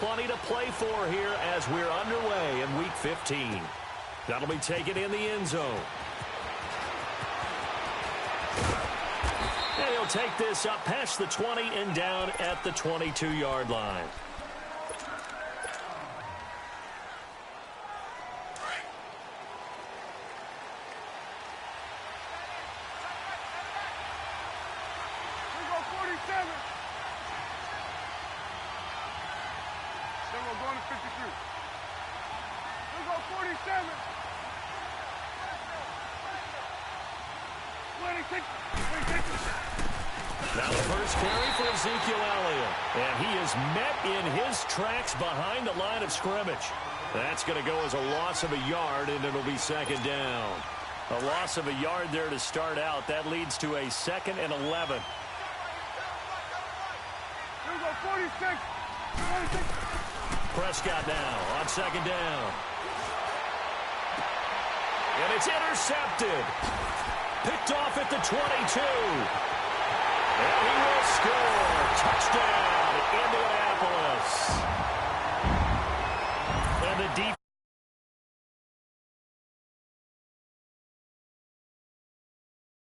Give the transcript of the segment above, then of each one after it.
Plenty to play for here as we're underway in Week 15. That'll be taken in the end zone. And he'll take this up past the 20 and down at the 22-yard line. Now the first carry for Ezekiel Elliott. And he is met in his tracks behind the line of scrimmage. That's going to go as a loss of a yard, and it'll be second down. A loss of a yard there to start out. That leads to a 2nd and 11. Prescott now on second down. And it's intercepted. Picked off at the 22. And he will score. Touchdown, Indianapolis. And the defense.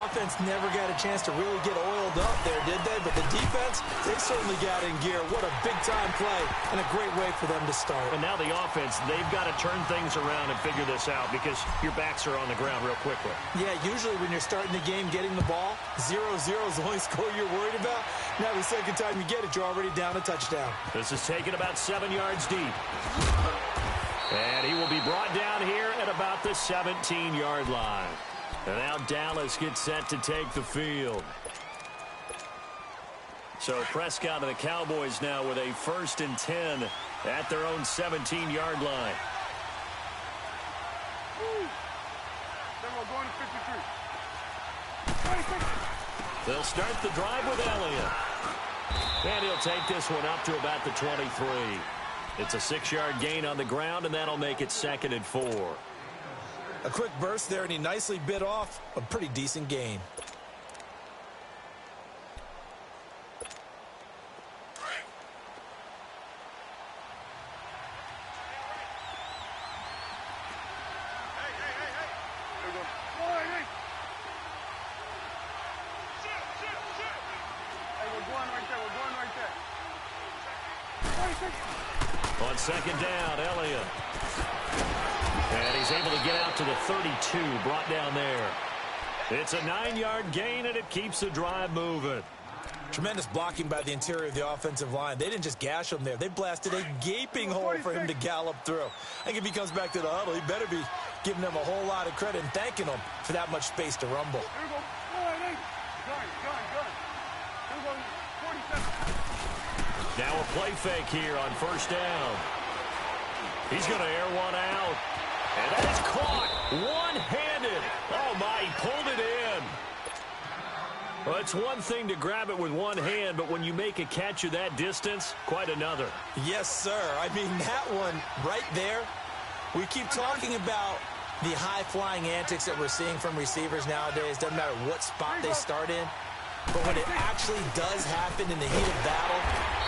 Offense never got a chance to really get oiled up there, did they? But the defense, they certainly got in gear. What a big-time play and a great way for them to start. And now the offense, they've got to turn things around and figure this out because your backs are on the ground real quickly. Yeah, usually when you're starting the game getting the ball, 0-0 is the only score you're worried about. Now the second time you get it, you're already down a touchdown. This is taken about 7 yards deep. And he will be brought down here at about the 17-yard line. And now Dallas gets set to take the field. So Prescott and the Cowboys now with a 1st and 10 at their own 17-yard line. They'll start the drive with Elliott. And he'll take this one up to about the 23. It's a 6-yard gain on the ground, and that'll make it 2nd and 4. A quick burst there, and he nicely bit off a pretty decent gain. On second down, Elliott. And he's able to get out to the 32, brought down there. It's a 9-yard gain, and it keeps the drive moving. Tremendous blocking by the interior of the offensive line. They didn't just gash him there. They blasted a gaping hole for him to gallop through. I think if he comes back to the huddle, he better be giving them a whole lot of credit and thanking them for that much space to rumble. Now a play fake here on first down. He's going to air one out. And that is caught one-handed. Oh, my, he pulled it in. Well, it's one thing to grab it with one hand, but when you make a catch of that distance, quite another. Yes, sir. I mean, that one right there, we keep talking about the high-flying antics that we're seeing from receivers nowadays. Doesn't matter what spot they start in. But when it actually does happen in the heat of battle,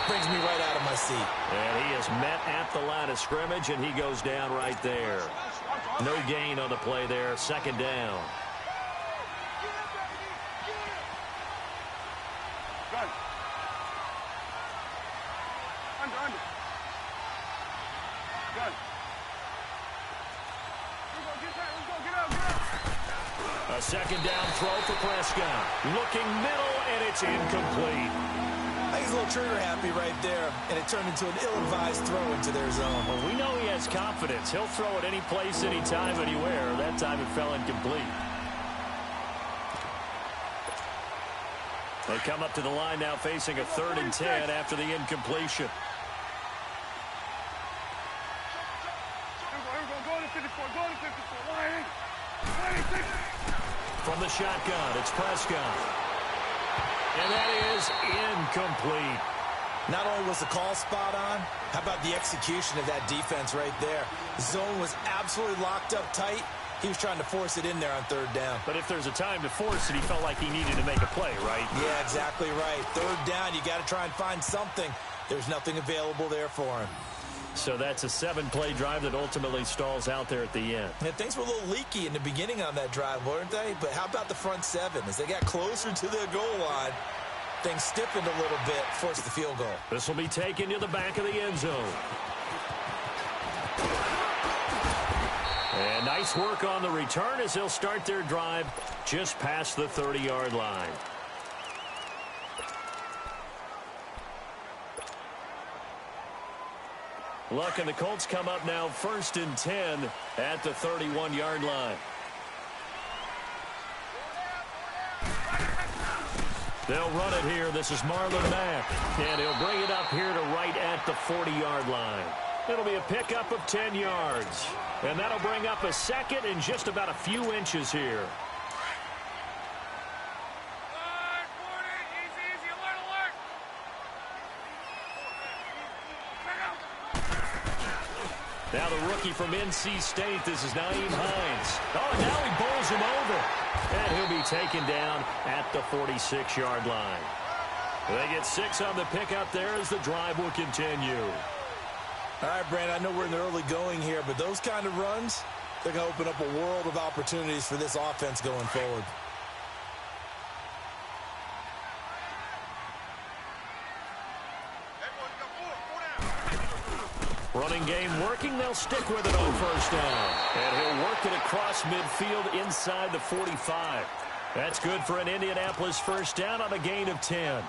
brings me right out of my seat. And he is met at the line of scrimmage, and he goes down right there. No gain on the play there. Second down. A second down throw for Prescott. Looking middle, and it's incomplete. I think he's a little trigger happy right there, and it turned into an ill-advised throw into their zone. Well, we know he has confidence. He'll throw it any place, anytime, anywhere. That time it fell incomplete. They come up to the line now facing a 3rd and 10 after the incompletion. From the shotgun, it's Prescott. And that is incomplete. Not only was the call spot on, how about the execution of that defense right there? The zone was absolutely locked up tight. He was trying to force it in there on 3rd down. But if there's a time to force it, he felt like he needed to make a play, right? Yeah, exactly right. 3rd down, you got to try and find something. There's nothing available there for him. So that's a 7-play drive that ultimately stalls out there at the end. And things were a little leaky in the beginning on that drive, weren't they? But how about the front 7? As they got closer to the goal line, things stiffened a little bit, forced the field goal. This will be taken to the back of the end zone. And nice work on the return as they'll start their drive just past the 30-yard line. Luck and the Colts come up now 1st and 10 at the 31-yard line. They'll run it here. This is Marlon Mack. And he'll bring it up here to right at the 40-yard line. It'll be a pickup of 10 yards. And that'll bring up a second and just about a few inches here. Now the rookie from NC State, this is Nyheim Hines. Oh, now he bowls him over. And he'll be taken down at the 46-yard line. They get 6 on the pickup there as the drive will continue. All right, Brandon, I know we're in the early going here, but those kind of runs, they're going to open up a world of opportunities for this offense going forward. Running game working. They'll stick with it on 1st down. And he'll work it across midfield inside the 45. That's good for an Indianapolis 1st down on a gain of 10.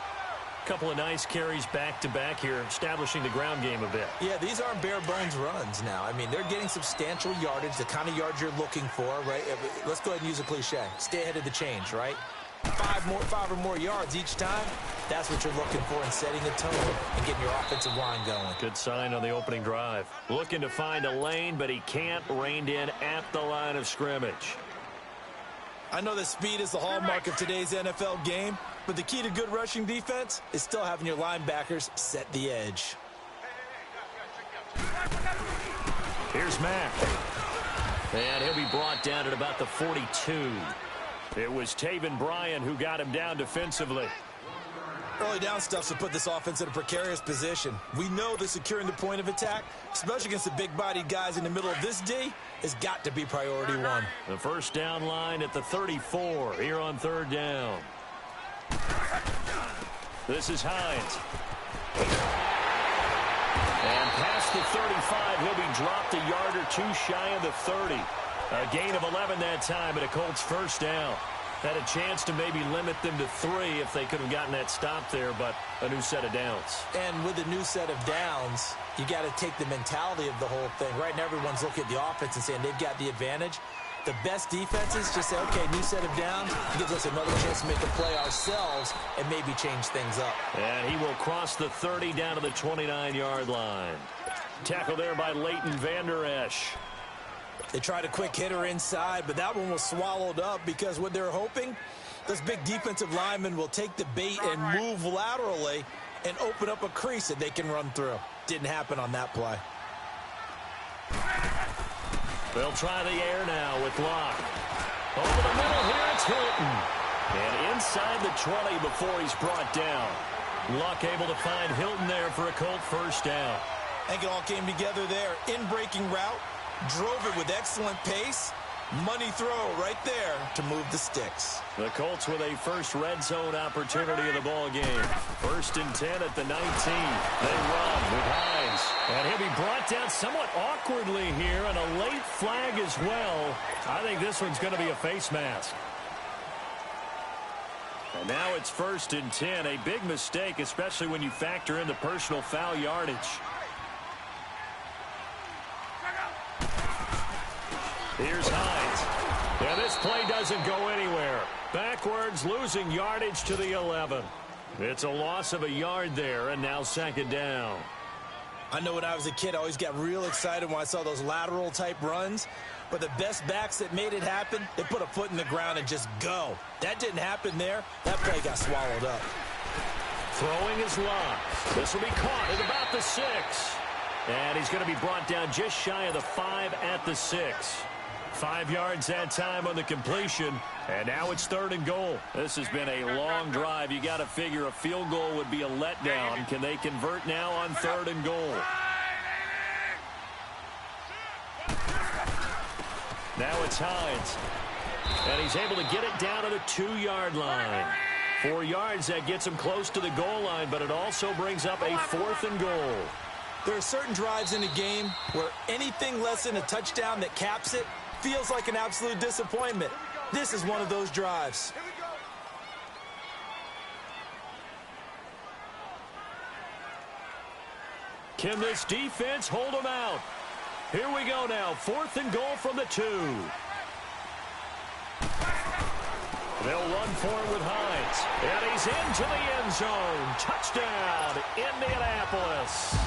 Couple of nice carries back-to-back here, establishing the ground game a bit. Yeah, these aren't bare-bones runs now. I mean, they're getting substantial yardage, the kind of yards you're looking for, right? Let's go ahead and use a cliche. Stay ahead of the change, right? 5 or more yards each time. That's what you're looking for in setting a tone and getting your offensive line going. Good sign on the opening drive. Looking to find a lane, but he can't. Reined in at the line of scrimmage. I know that speed is the hallmark of today's NFL game, but the key to good rushing defense is still having your linebackers set the edge. Here's Mack. And he'll be brought down at about the 42. It was Taven Bryan who got him down defensively. Early down stuff to put this offense in a precarious position. We know that securing the point of attack, especially against the big-bodied guys in the middle of this D, has got to be priority 1. The 1st down line at the 34 here on 3rd down. This is Hines. And past the 35, he'll be dropped a yard or 2 shy of the 30. A gain of 11 that time and a Colts 1st down. Had a chance to maybe limit them to 3 if they could have gotten that stop there, but a new set of downs. And with a new set of downs, you got to take the mentality of the whole thing. Right now, everyone's looking at the offense and saying they've got the advantage. The best defenses just say, okay, new set of downs. It gives us another chance to make a play ourselves and maybe change things up. And he will cross the 30 down to the 29-yard line. Tackle there by Leighton Vander Esch. They tried a quick hitter inside, but that one was swallowed up because what they're hoping, those big defensive linemen will take the bait and move laterally and open up a crease that they can run through. Didn't happen on that play. They'll try the air now with Locke. Over the middle here, it's Hilton. And inside the 20 before he's brought down. Luck able to find Hilton there for a Colt 1st down. I think it all came together there. In-breaking route. Drove it with excellent pace. Money throw right there to move the sticks. The Colts with a first red zone opportunity of the ball game. 1st and 10 at the 19. They run with Hines. And he'll be brought down somewhat awkwardly here, and a late flag as well. I think this one's going to be a face mask. And now it's 1st and 10. A big mistake, especially when you factor in the personal foul yardage. Here's Hines. Yeah, this play doesn't go anywhere. Backwards, losing yardage to the 11. It's a loss of a yard there, and now 2nd down. I know when I was a kid, I always got real excited when I saw those lateral-type runs. But the best backs that made it happen, they put a foot in the ground and just go. That didn't happen there. That play got swallowed up. Throwing is Locke. This will be caught at about the 6. And he's going to be brought down just shy of the 5 at the 6. 5 yards that time on the completion, and now it's 3rd and goal. This has been a long drive. You got to figure a field goal would be a letdown. Can they convert now on 3rd and goal? Now it's Hines. And he's able to get it down to the 2-yard line. 4 yards, that gets him close to the goal line, but it also brings up a 4th and goal. There are certain drives in a game where anything less than a touchdown that caps it feels like an absolute disappointment. This is one of those drives. Can this defense hold them out? Here we go now. 4th and goal from the 2. They'll run forward with Hines. And he's into the end zone. Touchdown, Indianapolis.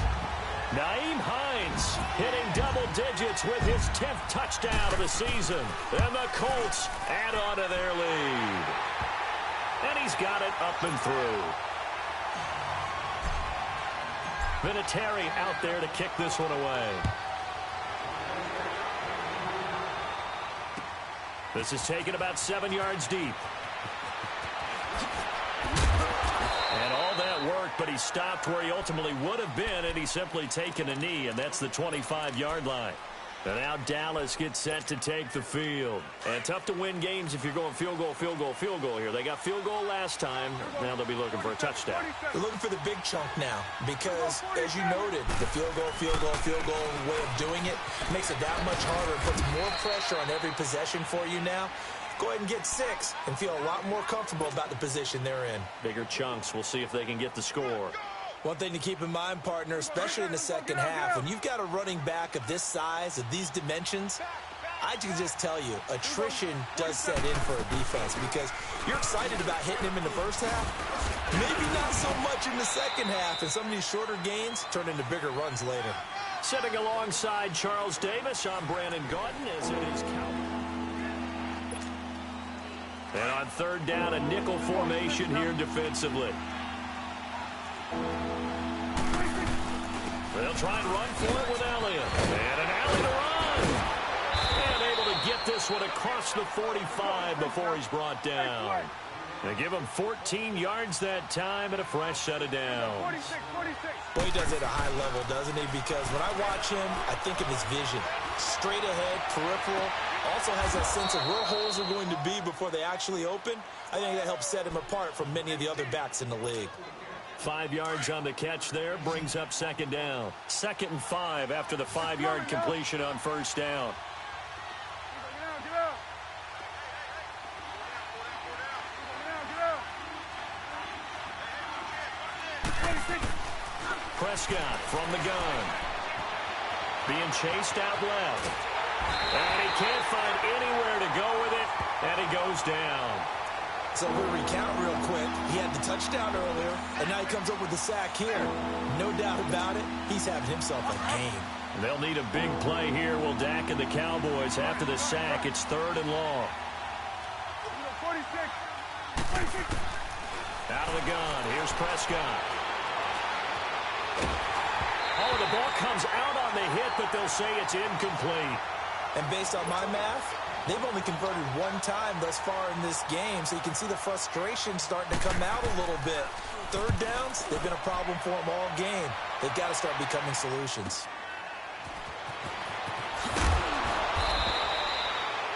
Nyheim Hines hitting double digits with his 10th touchdown of the season. And the Colts add on to their lead. And he's got it up and through. Vinatieri out there to kick this one away. This is taken about 7 yards deep. And all that worked, but he stopped where he ultimately would have been, and he's simply taken a knee, and that's the 25-yard line. And now Dallas gets set to take the field. And tough to win games if you're going field goal, field goal, field goal here. They got field goal last time. Now they'll be looking for a touchdown. They're looking for the big chunk now because, as you noted, the field goal way of doing it makes it that much harder. It puts more pressure on every possession for you now. Go ahead and get 6 and feel a lot more comfortable about the position they're in. Bigger chunks. We'll see if they can get the score. One thing to keep in mind, partner, especially in the second half, when you've got a running back of this size, of these dimensions, I can just tell you, attrition does set in for a defense because you're excited about hitting him in the first half. Maybe not so much in the second half, and some of these shorter gains turn into bigger runs later. Sitting alongside Charles Davis, I'm Brandon Gaudin as it is Cowboys. And on 3rd down, a nickel formation here defensively. They'll try and run for it with Elliott. And an alley to run. And able to get this one across the 45 before he's brought down. They give him 14 yards that time and a fresh set of downs. Well, he does it at a high level, doesn't he? Because when I watch him, I think of his vision. Straight ahead, peripheral. Also has that sense of where holes are going to be before they actually open. I think that helps set him apart from many of the other backs in the league. 5 yards on the catch there, brings up 2nd down. 2nd and 5 after the 5-yard completion on 1st down. Prescott from the gun. Being chased out left. And he can't find anywhere to go with it, and he goes down. So we'll recount real quick. He had the touchdown earlier, and now he comes up with the sack here. No doubt about it, he's having himself a game. They'll need a big play here. Will Dak and the Cowboys after the sack. It's 3rd and long. Out of the gun. Here's Prescott. Oh, the ball comes out on the hit, but they'll say it's incomplete. And based on my math, they've only converted 1 time thus far in this game, so you can see the frustration starting to come out a little bit. 3rd downs, they've been a problem for them all game. They've got to start becoming solutions.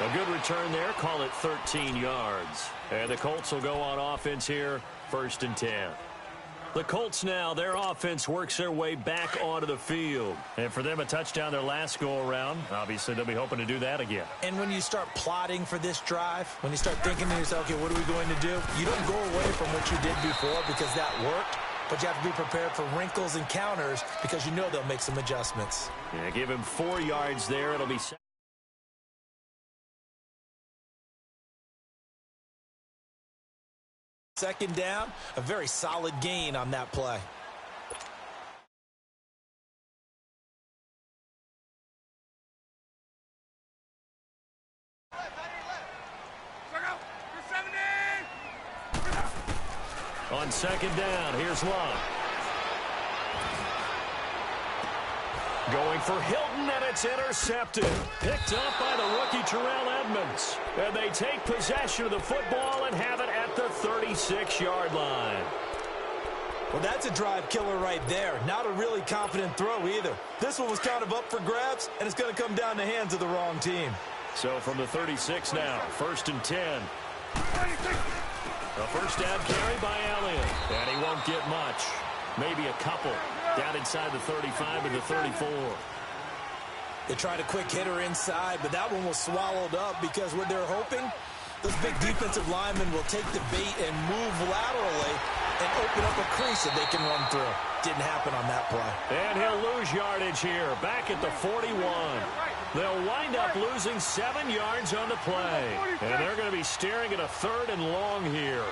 A good return there. Call it 13 yards. And the Colts will go on offense here, 1st and 10. The Colts now, their offense works their way back onto the field. And for them, a touchdown their last go-around. Obviously, they'll be hoping to do that again. And when you start plotting for this drive, when you start thinking to yourself, okay, what are we going to do? You don't go away from what you did before because that worked, but you have to be prepared for wrinkles and counters because you know they'll make some adjustments. Yeah, give him 4 yards there. It'll be 2nd down, a very solid gain on that play. on 2nd down. Here's Love. Going for Hilton, and it's intercepted. Picked up by the rookie Terrell Edmonds. And they take possession of the football and have it at the 36-yard line. Well, that's a drive killer right there. Not a really confident throw either. This one was kind of up for grabs, and it's going to come down the hands of the wrong team. So from the 36 now, 1st and 10. A first down carry by Elliott. And he won't get much. Maybe a couple. Down inside the 35 and the 34. They tried a quick hitter inside, but that one was swallowed up because what they're hoping, those big defensive linemen will take the bait and move laterally and open up a crease that they can run through. Didn't happen on that play. And he'll lose yardage here, back at the 41. They'll wind up losing 7 yards on the play. And they're going to be staring at a 3rd and long here.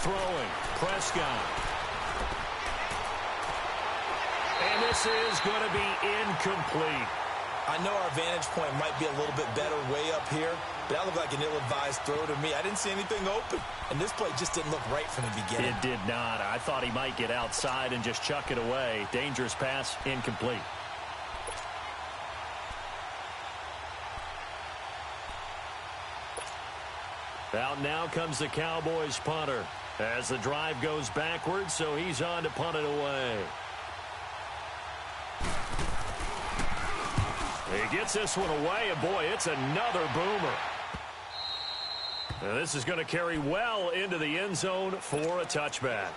Throwing, Prescott. And this is going to be incomplete. I know our vantage point might be a little bit better way up here, but that looked like an ill-advised throw to me. I didn't see anything open, and this play just didn't look right from the beginning. It did not. I thought he might get outside and just chuck it away. Dangerous pass, incomplete. Out now comes the Cowboys punter as the drive goes backwards, so he's on to punt it away. He gets this one away, and boy, it's another boomer. Now, this is going to carry well into the end zone for a touchback.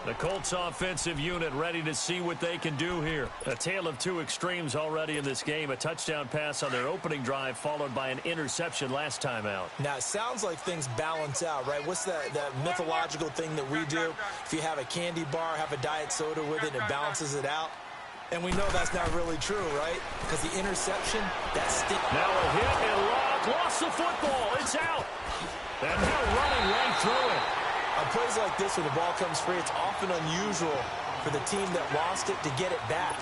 The Colts offensive unit ready to see what they can do here. A tale of two extremes already in this game. A touchdown pass on their opening drive followed by an interception last time out. Now, it sounds like things balance out, right? What's that mythological thing that we do? If you have a candy bar, have a diet soda with it, it balances it out. And we know that's not really true, right? Because the interception, that's still... Now a hit and lost the football. It's out. And now running right through it. On plays like this, when the ball comes free, it's often unusual for the team that lost it to get it back.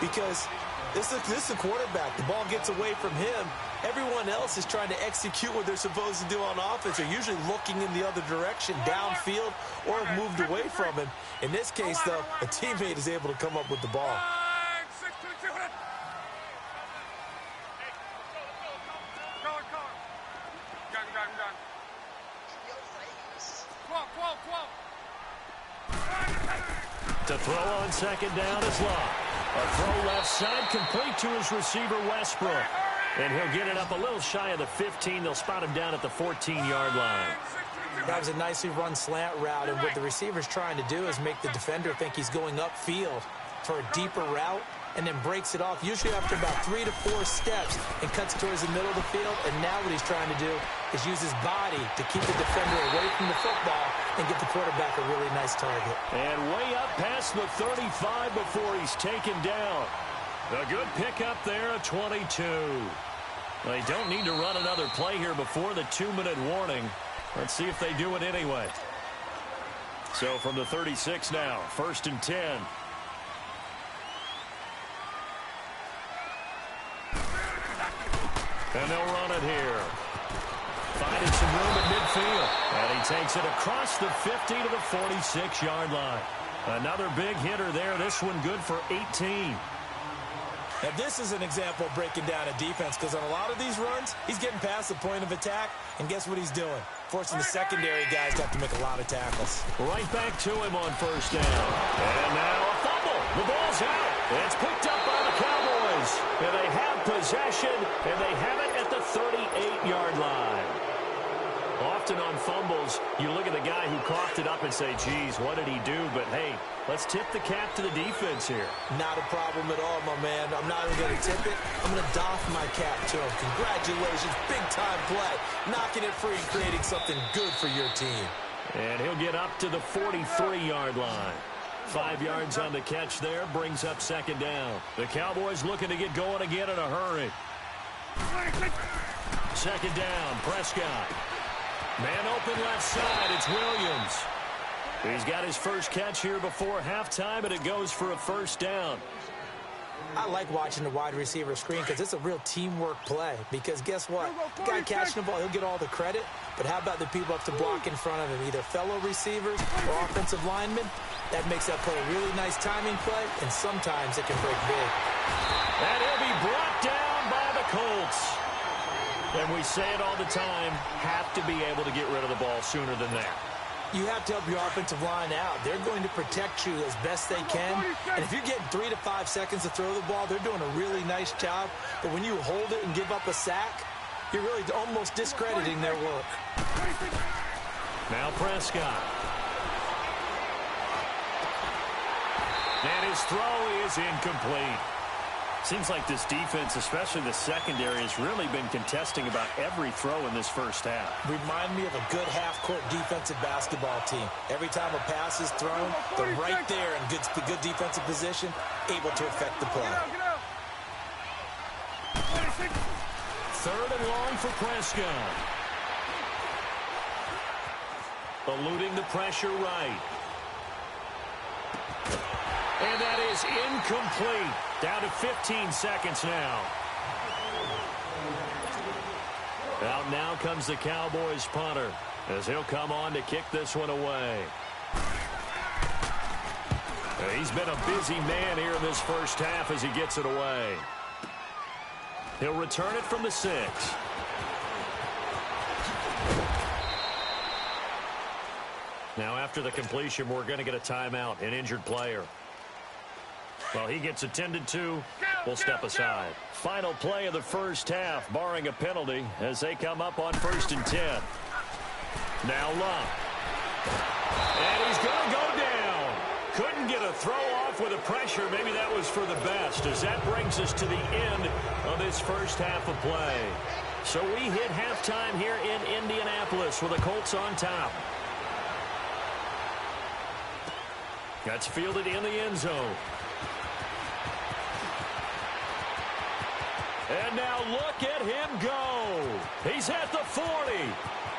Because this is a quarterback. The ball gets away from him. Everyone else is trying to execute what they're supposed to do on offense. They're usually looking in the other direction, downfield, or have moved away from him. In this case, though, a teammate is able to come up with the ball. To throw on second down is Locke. A throw left side complete to his receiver Westbrook. And he'll get it up a little shy of the 15. They'll spot him down at the 14-yard line. That was a nicely run slant route, and what the receiver's trying to do is make the defender think he's going upfield for a deeper route and then breaks it off, usually after about 3 to 4 steps, and cuts towards the middle of the field. And now what he's trying to do is use his body to keep the defender away from the football and get the quarterback a really nice target. And way up past the 35 before he's taken down. A good pickup there at 22. They don't need to run another play here before the 2-minute warning. Let's see if they do it anyway. So from the 36 now, 1st and 10. And they'll run it here. Finding some room at midfield. And he takes it across the 50 to the 46-yard line. Another big hitter there. This one good for 18. Now, this is an example of breaking down a defense, because on a lot of these runs, he's getting past the point of attack, and guess what he's doing? Forcing the secondary guys to have to make a lot of tackles. Right back to him on first down. And now a fumble. The ball's out. It's picked up by the Cowboys. And they have possession, and they have it at the 38-yard line. Often on fumbles, you look at the guy who coughed it up and say, geez, what did he do? But, hey, let's tip the cap to the defense here. Not a problem at all, my man. I'm not even going to tip it. I'm going to doff my cap to him. Congratulations. Big-time play. Knocking it free and creating something good for your team. And he'll get up to the 43-yard line. 5 yards on the catch there. Brings up second down. The Cowboys looking to get going again in a hurry. Second down, Prescott. Man open left side, it's Williams. He's got his first catch here before halftime, and it goes for a first down. I like watching the wide receiver screen because it's a real teamwork play. Because guess what? The guy catching the ball, he'll get all the credit. But how about the people up to block in front of him, either fellow receivers or offensive linemen? That makes that play a really nice timing play, and sometimes it can break big. And he'll be brought down by the Colts. And we say it all the time, have to be able to get rid of the ball sooner than that. You have to help your offensive line out. They're going to protect you as best they can. And if you're getting 3 to 5 seconds to throw the ball, they're doing a really nice job. But when you hold it and give up a sack, you're really almost discrediting their work. Now Prescott. And his throw is incomplete. Seems like this defense, especially the secondary, has really been contesting about every throw in this first half. Remind me of a good half-court defensive basketball team. Every time a pass is thrown, they're right there in good defensive position, able to affect the play. 3rd and long for Prescott. Eluding the pressure right. And that is incomplete. Down to 15 seconds now. Out now comes the Cowboys punter as he'll come on to kick this one away. He's been a busy man here in this first half as he gets it away. He'll return it from the 6. Now after the completion, we're going to get a timeout, an injured player. Well, he gets attended to. We'll step aside. Final play of the first half, barring a penalty, as they come up on 1st and 10. Now Love. And he's going to go down. Couldn't get a throw off with the pressure. Maybe that was for the best, as that brings us to the end of this first half of play. So we hit halftime here in Indianapolis with the Colts on top. That's fielded in the end zone. And now look at him go. He's at the 40,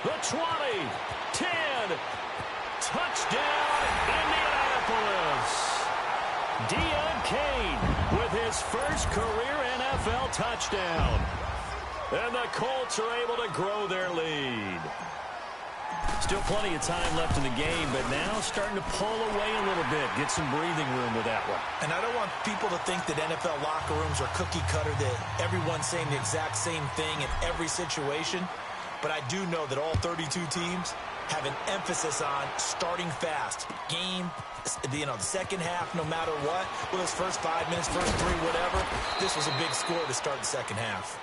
the 20, 10. Touchdown, Indianapolis. Deion Kane with his first career NFL touchdown. And the Colts are able to grow their lead. Still plenty of time left in the game, but now starting to pull away a little bit. Get some breathing room with that one. And I don't want people to think that NFL locker rooms are cookie cutter, that everyone's saying the exact same thing in every situation. But I do know that all 32 teams have an emphasis on starting fast. Game, the second half, no matter what. Well, those first 5 minutes, first 3, whatever. This was a big score to start the second half.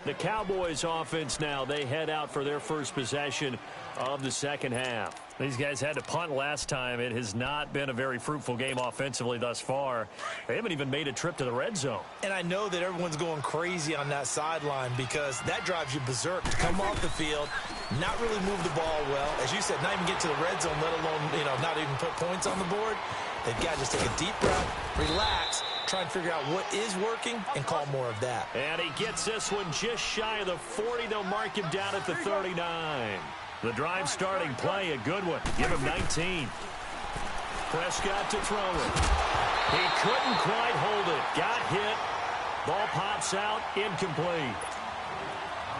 The Cowboys offense now, they head out for their first possession of the second half. These guys had to punt last time. It has not been a very fruitful game offensively thus far. They haven't even made a trip to the red zone. And I know that everyone's going crazy on that sideline because that drives you berserk to come off the field, not really move the ball well. As you said, not even get to the red zone, let alone, not even put points on the board. They've got to just take a deep breath, relax, try and figure out what is working and call more of that. And he gets this one just shy of the 40. They'll mark him down at the 39. The drive starting play, a good one. Give him 19. Prescott to throw it. He couldn't quite hold it. Got hit. Ball pops out, incomplete.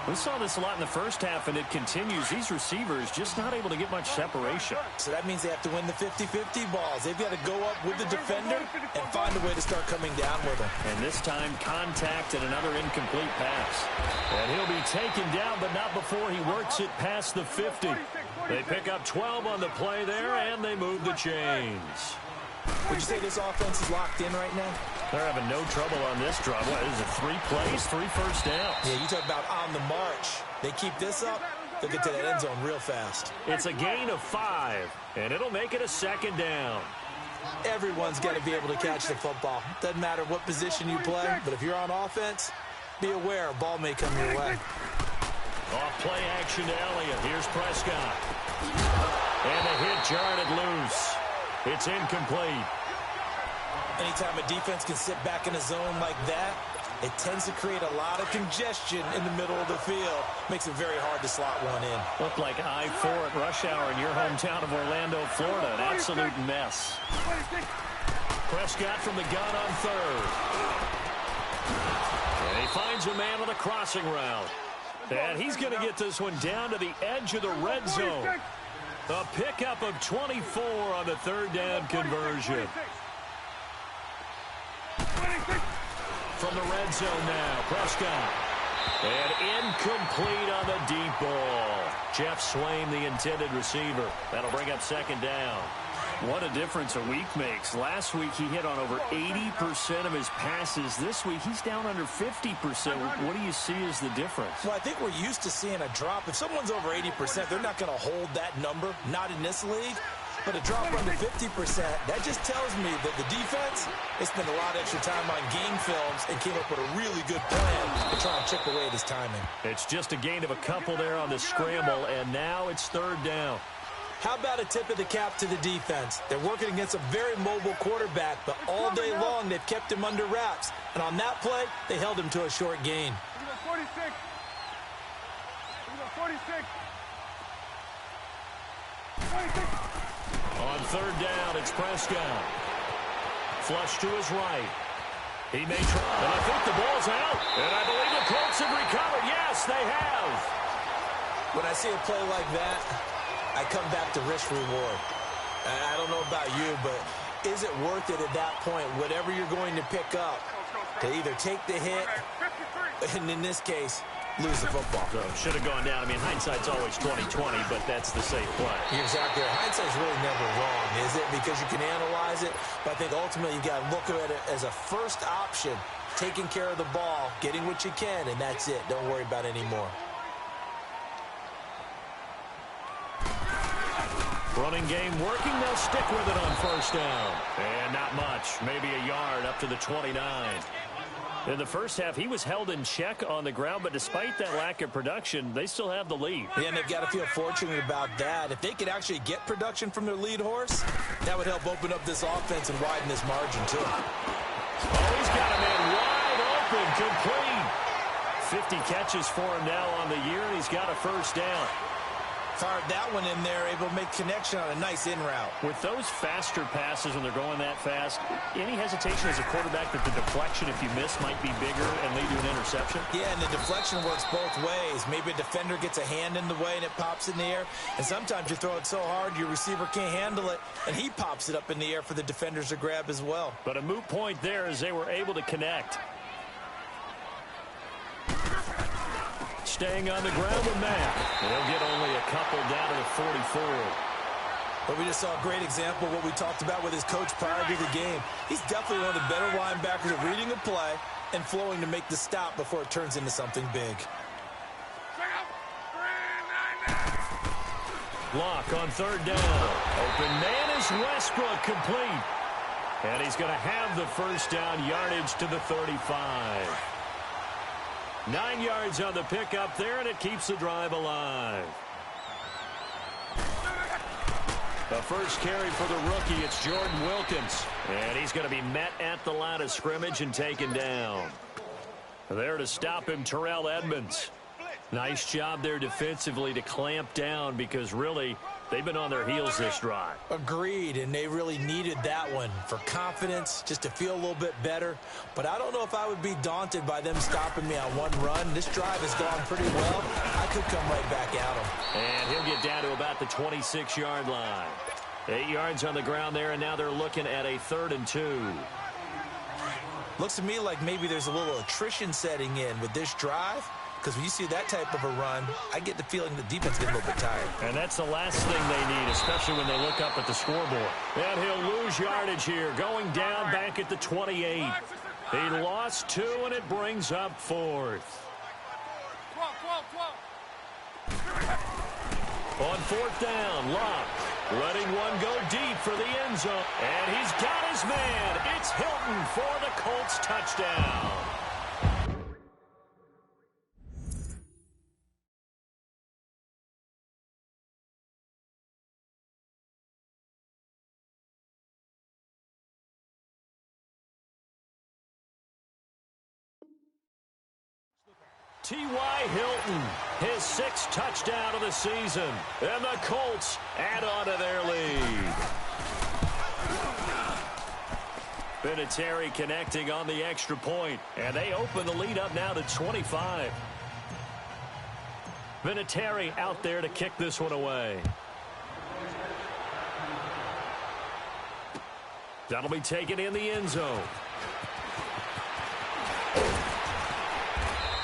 We saw this a lot in the first half, and it continues. These receivers just not able to get much separation. So that means they have to win the 50-50 balls. They've got to go up with the defender and find a way to start coming down with them. And this time, contact and another incomplete pass. And he'll be taken down, but not before he works it past the 50. They pick up 12 on the play there, and they move the chains. Would you say this offense is locked in right now? They're having no trouble on this drive. What is it, 3 plays, 3 first downs? Yeah, you talk about on the march. They keep this up, they'll get to that end zone real fast. It's a gain of 5, and it'll make it a second down. Everyone's got to be able to catch the football. Doesn't matter what position you play, but if you're on offense, be aware a ball may come your way. Off play action to Elliott. Here's Prescott. And the hit jarred it loose. It's incomplete. Anytime a defense can sit back in a zone like that, it tends to create a lot of congestion in the middle of the field. Makes it very hard to slot one in. Looked like I-4 at rush hour in your hometown of Orlando, Florida. An absolute mess. Prescott from the gun on 3rd. And he finds a man on the crossing route. And he's going to get this one down to the edge of the red zone. A pickup of 24 on the 3rd down conversion. From the red zone now, Prescott. And incomplete on the deep ball. Jeff Swain, the intended receiver. That'll bring up second down. What a difference a week makes. Last week he hit on over 80% of his passes. This week he's down under 50%. What do you see as the difference? Well, I think we're used to seeing a drop. If someone's over 80%, they're not going to hold that number. Not in this league. But a drop under 50%, that just tells me that the defense, they spent a lot of extra time on game films and came up with a really good plan to try and chip away at his timing. It's just a gain of a couple there on the scramble, and now it's third down. How about a tip of the cap to the defense? They're working against a very mobile quarterback, but all day long they've kept him under wraps. And on that play, they held him to a short gain. 46. 46. 26. On third down, it's Prescott. Flush to his right. He may try, and I think the ball's out. And I believe the Colts have recovered. Yes, they have. When I see a play like that, I come back to risk reward. I don't know about you, but is it worth it at that point, whatever you're going to pick up, to either take the hit, and in this case, lose the football? So should have gone down. I mean, hindsight's always 20/20, but that's the safe play. You're exactly right. Hindsight's really never wrong, is it? Because you can analyze it, but I think ultimately you got to look at it as a first option, taking care of the ball, getting what you can, and that's it. Don't worry about it anymore. Running game working. They'll stick with it on first down. And not much. Maybe a yard up to the 29. In the first half, he was held in check on the ground, but despite that lack of production, they still have the lead. Yeah, and they've got to feel fortunate about that. If they could actually get production from their lead horse, that would help open up this offense and widen this margin, too. Oh, he's got a man wide open, complete. 50 catches for him now on the year, and he's got a first down. Fired that one in there, able to make connection on a nice in route. With those faster passes when they're going that fast, any hesitation as a quarterback that the deflection, if you miss, might be bigger and lead to an interception? Yeah, and the deflection works both ways. Maybe a defender gets a hand in the way and it pops in the air. And sometimes you throw it so hard your receiver can't handle it, and he pops it up in the air for the defenders to grab as well. But a moot point there as they were able to connect. Staying on the ground with Mack. They'll get only a couple down to the 44. But we just saw a great example of what we talked about with his coach prior to the game. He's definitely one of the better linebackers at reading a play and flowing to make the stop before it turns into something big. Lock on third down. Open man is Westbrook, complete. And he's going to have the first down, yardage to the 35. 9 yards on the pickup there, and it keeps the drive alive. The first carry for the rookie, it's Jordan Wilkins. And he's going to be met at the line of scrimmage and taken down. There to stop him, Terrell Edmonds. Nice job there defensively to clamp down because really they've been on their heels this drive. Agreed, and they really needed that one for confidence, just to feel a little bit better. But I don't know if I would be daunted by them stopping me on one run. This drive has gone pretty well. I could come right back at them. And he'll get down to about the 26-yard line. 8 yards on the ground there, and now they're looking at a 3rd and 2. Looks to me like maybe there's a little attrition setting in with this drive. Because when you see that type of a run, I get the feeling the defense gets a little bit tired. And that's the last thing they need, especially when they look up at the scoreboard. And he'll lose yardage here, going down back at the 28. He lost 2, and it brings up 4th. On 4th down, Locke letting one go deep for the end zone. And he's got his man. It's Hilton for the Colts touchdown. T.Y. Hilton, his 6th touchdown of the season. And the Colts add on to their lead. Vinatieri connecting on the extra point. And they open the lead up now to 25. Vinatieri out there to kick this one away. That'll be taken in the end zone.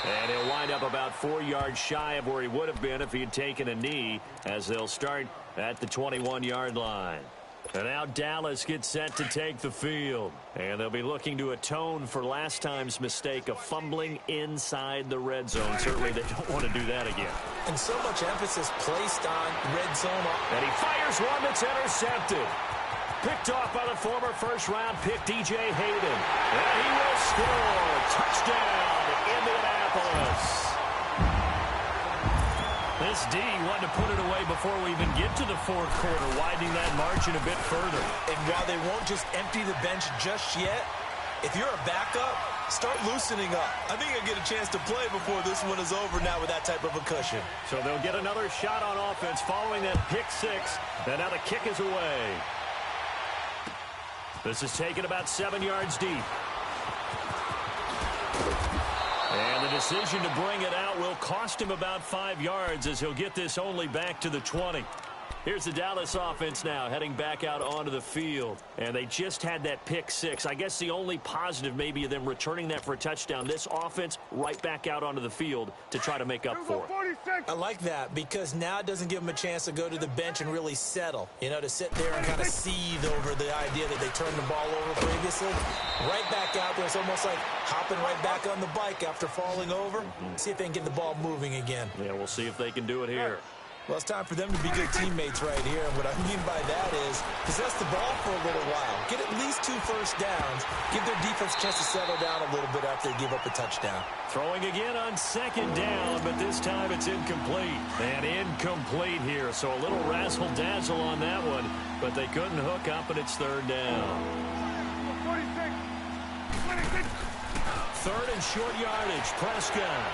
And he'll wind up about 4 yards shy of where he would have been if he had taken a knee, as they'll start at the 21-yard line. And now Dallas gets set to take the field. And they'll be looking to atone for last time's mistake of fumbling inside the red zone. Certainly they don't want to do that again. And so much emphasis placed on red zone. And he fires one that's intercepted. Picked off by the former first-round pick, DJ Hayden. And he will score. Touchdown, Indianapolis. This D wanted to put it away before we even get to the fourth quarter, widening that margin a bit further. And while they won't just empty the bench just yet, if you're a backup, start loosening up. I think you'll get a chance to play before this one is over now with that type of a cushion. So they'll get another shot on offense following that pick six. And now the kick is away. This is taken about 7 yards deep. And the decision to bring it out will cost him about 5 yards as he'll get this only back to the 20. Here's the Dallas offense now heading back out onto the field. And they just had that pick six. I guess the only positive maybe of them returning that for a touchdown. This offense right back out onto the field to try to make up for it. I like that because now it doesn't give them a chance to go to the bench and really settle. You know, to sit there and kind of seethe over the idea that they turned the ball over previously. Right back out there. It's almost like hopping right back on the bike after falling over. See if they can get the ball moving again. Yeah, we'll see if they can do it here. Well, it's time for them to be good teammates right here. And what I mean by that is possess the ball for a little while. Get at least 2 first downs. Give their defense a chance to settle down a little bit after they give up a touchdown. Throwing again on second down, but this time it's incomplete. And incomplete here, so a little razzle-dazzle on that one. But they couldn't hook up, and it's third down. 3rd and short yardage. Prescott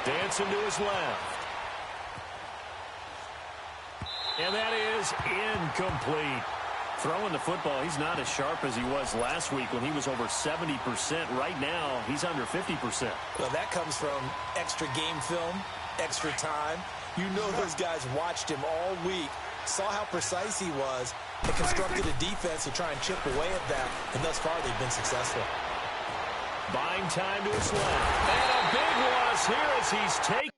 dancing to his left. And that is incomplete. Throwing the football, he's not as sharp as he was last week when he was over 70%. Right now, he's under 50%. Well, that comes from extra game film, extra time. You know those guys watched him all week, saw how precise he was, and constructed a defense to try and chip away at that. And thus far, they've been successful. Buying time to his left. And a big loss here as he's taken